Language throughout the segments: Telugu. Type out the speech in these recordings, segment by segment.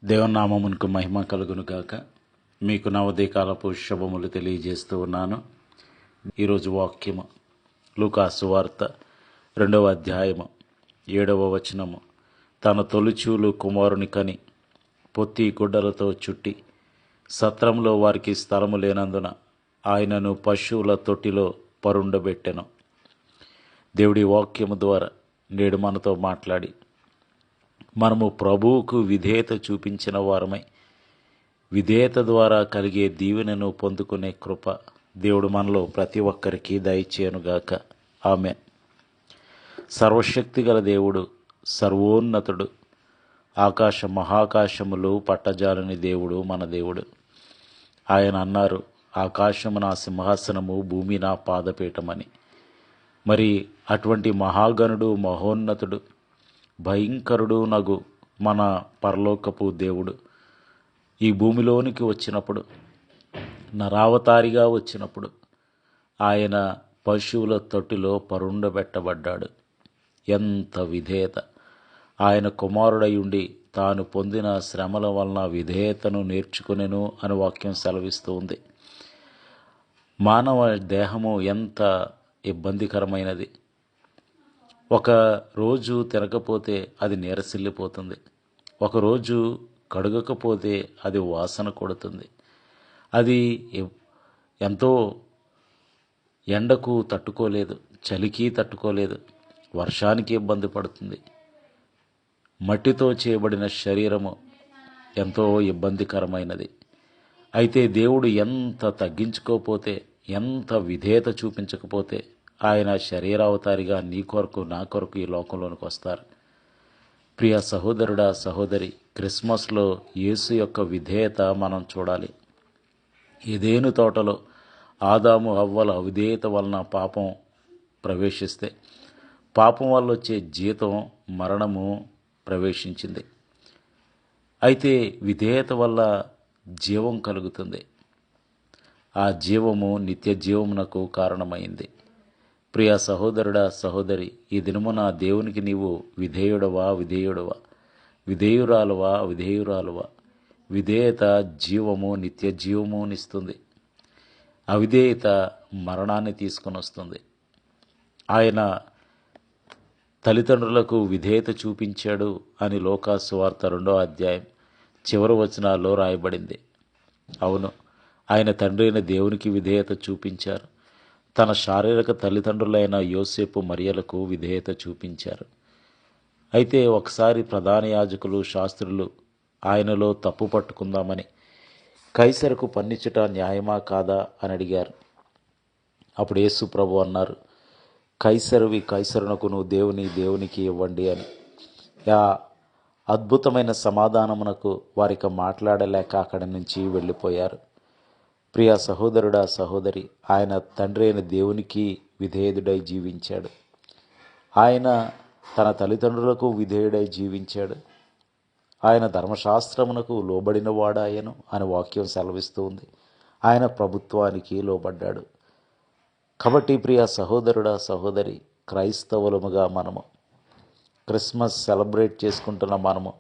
దేవనామమునకు మహిమ కలుగును గాక. మీకు నా ఉదయకాలపు శుభములు తెలియజేస్తూ ఉన్నాను. ఈరోజు వాక్యము లూకా సువార్త 2వ అధ్యాయము 7వ వచనము. తన తొలిచూలు కుమారుని కని పొత్తి గుడ్డలతో చుట్టి సత్రంలో వారికి స్థలము లేనందున ఆయనను పశువుల తొట్టిలో పరుండబెట్టెను. దేవుడి వాక్యము ద్వారా నేడు మనతో మాట్లాడి మనము ప్రభువుకు విధేయత చూపించిన వారమై విధేయత ద్వారా కలిగే దీవెనను పొందుకునే కృప దేవుడు మనలో ప్రతి ఒక్కరికి దయచేయనుగాక. ఆమేన్. సర్వశక్తిగల దేవుడు, సర్వోన్నతుడు, ఆకాశ మహాకాశములు పట్టజాలని దేవుడు మన దేవుడు. ఆయన అన్నారు, ఆకాశము నా సింహాసనము, భూమి నా పాదపీఠమని. మరి అటువంటి మహాగణుడు, మహోన్నతుడు, భయంకరుడు నగు మన పరలోకపు దేవుడు ఈ భూమిలోనికి వచ్చినప్పుడు, నరావతారిగా వచ్చినప్పుడు ఆయన పశువుల తొట్టిలో పరుండబెట్టబడ్డాడు. ఎంత విధేయత! ఆయన కుమారుడై ఉండి తాను పొందిన శ్రమల వలన విధేయతను నేర్చుకునెను అని వాక్యం సెలవిస్తూ ఉంది. మానవ దేహము ఎంత ఇబ్బందికరమైనది. ఒక రోజు తినకపోతే అది నీరసిల్లిపోతుంది. ఒకరోజు కడగకపోతే అది వాసన కొడుతుంది. అది ఎంతో ఎండకు తట్టుకోలేదు, చలికి తట్టుకోలేదు, వర్షానికి ఇబ్బంది పడుతుంది. మట్టితో చేయబడిన శరీరము ఎంతో ఇబ్బందికరమైనది. అయితే దేవుడు ఎంత తగ్గించుకోకపోతే, ఎంత విధేయత చూపించకపోతే ఆయన శరీరావతారిగా నీ కొరకు, నా కొరకు ఈ లోకంలోనికి వస్తారు. ప్రియ సహోదరుడా, సహోదరి, క్రిస్మస్లో యేసు యొక్క విధేయత మనం చూడాలి. ఏదెను తోటలో ఆదాము హవ్వల అవిధేయత వలన పాపం ప్రవేశిస్తే పాపం వల్ల వచ్చే జీతం మరణము ప్రవేశించింది. అయితే విధేయత వల్ల జీవం కలుగుతుంది. ఆ జీవము నిత్య జీవమునకు కారణమైంది. ప్రియ సహోదరుడా, సహోదరి, ఈ దినమున దేవునికి నీవు విధేయుడవా, విధేయురాలువా? విధేయత జీవము, నిత్య జీవమునిస్తుంది. అవిధేయత మరణాన్ని తీసుకొని వస్తుంది. ఆయన తల్లిదండ్రులకు విధేయత చూపించాడు అని లూకా సువార్త 2వ అధ్యాయం చివరి వచనాల్లో రాయబడింది. అవును, ఆయన తండ్రి అయిన దేవునికి విధేయత చూపించారు. తన శారీరక తల్లిదండ్రులైన యోసేపు, మరియలకు విధేయత చూపించారు. అయితే ఒకసారి ప్రధాన యాజకులు, శాస్త్రులు ఆయనలో తప్పు పట్టుకుందామని కైసరుకు పన్నిచ్చుట న్యాయమా కాదా అని అడిగారు. అప్పుడు యేసు ప్రభు అన్నారు, కైసరువి కైసరునకును, దేవునికి ఇవ్వండి అని. ఆ అద్భుతమైన సమాధానమునకు వారిక మాట్లాడలేక అక్కడి నుంచి వెళ్ళిపోయారు. ప్రియ సహోదరుడా, సహోదరి, ఆయన తండ్రి అయిన దేవునికి విధేయుడై జీవించాడు. ఆయన తన తల్లిదండ్రులకు విధేయుడై జీవించాడు. ఆయన ధర్మశాస్త్రమునకు లోబడినవాడాయను అని వాక్యం సెలవిస్తూ ఉంది. ఆయన ప్రభుత్వానికి లోబడ్డాడు. కాబట్టి ప్రియ సహోదరుడా, సహోదరి, క్రైస్తవులముగా మనము క్రిస్మస్ సెలబ్రేట్ చేసుకుంటున్న మనము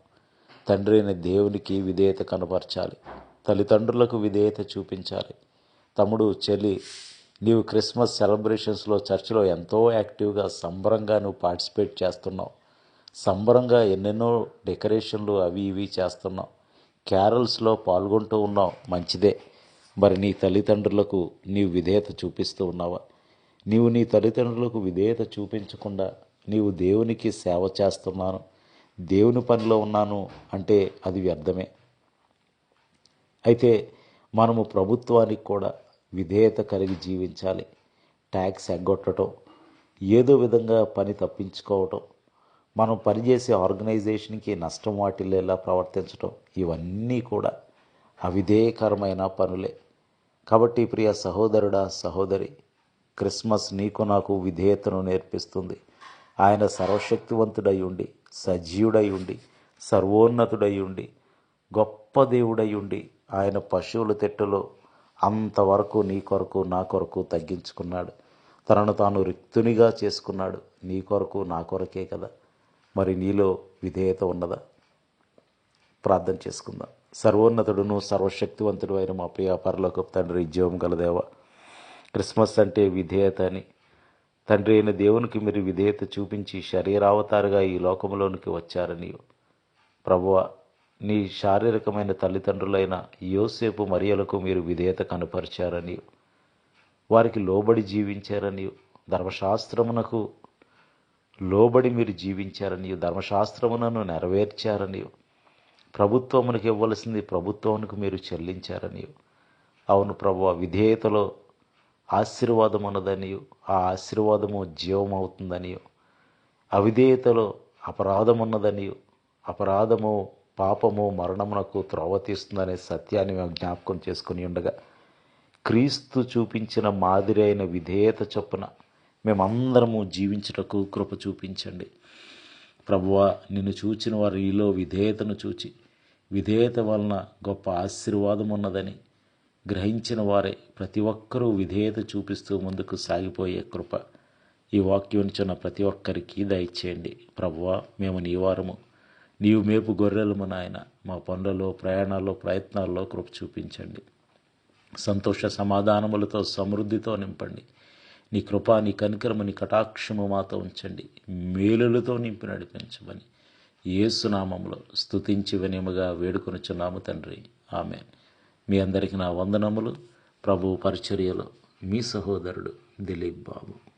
తండ్రి అయిన దేవునికి విధేయత కనపరచాలి. తల్లిదండ్రులకు విధేయత చూపించాలి. తమ్ముడు, చెల్లి, నీవు క్రిస్మస్ సెలబ్రేషన్స్లో చర్చిలో ఎంతో యాక్టివ్గా, సంబరంగా నువ్వు పార్టిసిపేట్ చేస్తున్నావు. సంబరంగా ఎన్నెన్నో డెకరేషన్లు అవి ఇవి చేస్తున్నావు. క్యారల్స్లో పాల్గొంటూ ఉన్నావు, మంచిదే. మరి నీ తల్లిదండ్రులకు నీవు విధేయత చూపిస్తూ ఉన్నావా? నీవు నీ తల్లిదండ్రులకు విధేయత చూపించకుండా నీవు దేవునికి సేవ చేస్తున్నాను, దేవుని పనిలో ఉన్నాను అంటే అది వ్యర్థమే. అయితే మనము ప్రభుత్వానికి కూడా విధేయత కలిగి జీవించాలి. ట్యాక్స్ ఎగ్గొట్టడం, ఏదో విధంగా పని తప్పించుకోవటం, మనం పనిచేసే ఆర్గనైజేషన్కి నష్టం వాటిల్లేలా ప్రవర్తించటం, ఇవన్నీ కూడా అవిధేయకరమైన పనులే. కాబట్టి ప్రియ సహోదరుడా, సహోదరి, క్రిస్మస్ నీకు నాకు విధేయతను నేర్పిస్తుంది. ఆయన సర్వశక్తివంతుడై ఉండి, సజీవుడై ఉండి, సర్వోన్నతుడై ఉండి, గొప్ప దేవుడై ఉండి ఆయన పశువుల తెట్టులో అంతవరకు నీ కొరకు, నా కొరకు తగ్గించుకున్నాడు. తనను తాను రిక్తునిగా చేసుకున్నాడు. నీ కొరకు, నా కొరకే కదా. మరి నీలో విధేయత ఉన్నదా? ప్రార్థన చేసుకుందాం. సర్వోన్నతుడును సర్వశక్తివంతుడు అయిన మా ప్రియ పరలోకపు తండ్రి, జీవం గల దేవ, క్రిస్మస్ అంటే విధేయత అని, తండ్రి అయిన దేవునికి మీరు విధేయత చూపించి శరీరావతారుగా ఈ లోకంలోనికి వచ్చారని, ప్రభువ నీ శారీరకమైన తల్లిదండ్రులైన యోసేపు మరియలకు మీరు విధేయత కనపరిచారని, వారికి లోబడి జీవించారని, ధర్మశాస్త్రమునకు లోబడి మీరు జీవించారని, ధర్మశాస్త్రములను నెరవేర్చారని, ప్రభుత్వమునికి ఇవ్వవలసింది ప్రభుత్వానికి మీరు చెల్లించారని. అవును ప్రభువా, విధేయతలో ఆశీర్వాదం ఉన్నదని, ఆ ఆశీర్వాదము జీవమవుతుందని, అవిధేయతలో అపరాధం ఉన్నదని, అపరాధము పాపము మరణమునకు త్రోవ తీస్తుందనే సత్యాన్ని మేము జ్ఞాపకం చేసుకుని ఉండగా, క్రీస్తు చూపించిన మాదిరి అయిన విధేయత చొప్పున మేమందరము జీవించుటకు కృప చూపించండి. ప్రభువా, నిన్ను చూచిన వారు ఈలో విధేయతను చూచి, విధేయత వలన గొప్ప ఆశీర్వాదం ఉన్నదని గ్రహించిన వారే ప్రతి ఒక్కరూ విధేయత చూపిస్తూ ముందుకు సాగిపోయే కృప ఈ వాక్యం చిన్న ప్రతి ఒక్కరికి దయచేయండి. ప్రభువా, మేము నీ వారము, నీవు మేపు గొర్రెలము నాయన. మా పనులలో, ప్రయాణాల్లో, ప్రయత్నాల్లో కృప చూపించండి. సంతోష సమాధానములతో సమృద్ధితో నింపండి. నీ కృప, నీ కనికరము, నీ కటాక్షము మాతో ఉంచండి. మేలులతో నింపి నడిపించమని యేసునామములో స్తుతించి వినయముగా వేడుకొనుచున్నాము తండ్రి, ఆమేన్. మీ అందరికీ నా వందనములు. ప్రభు పరిచర్యలో మీ సహోదరుడు దిలీప్ బాబు.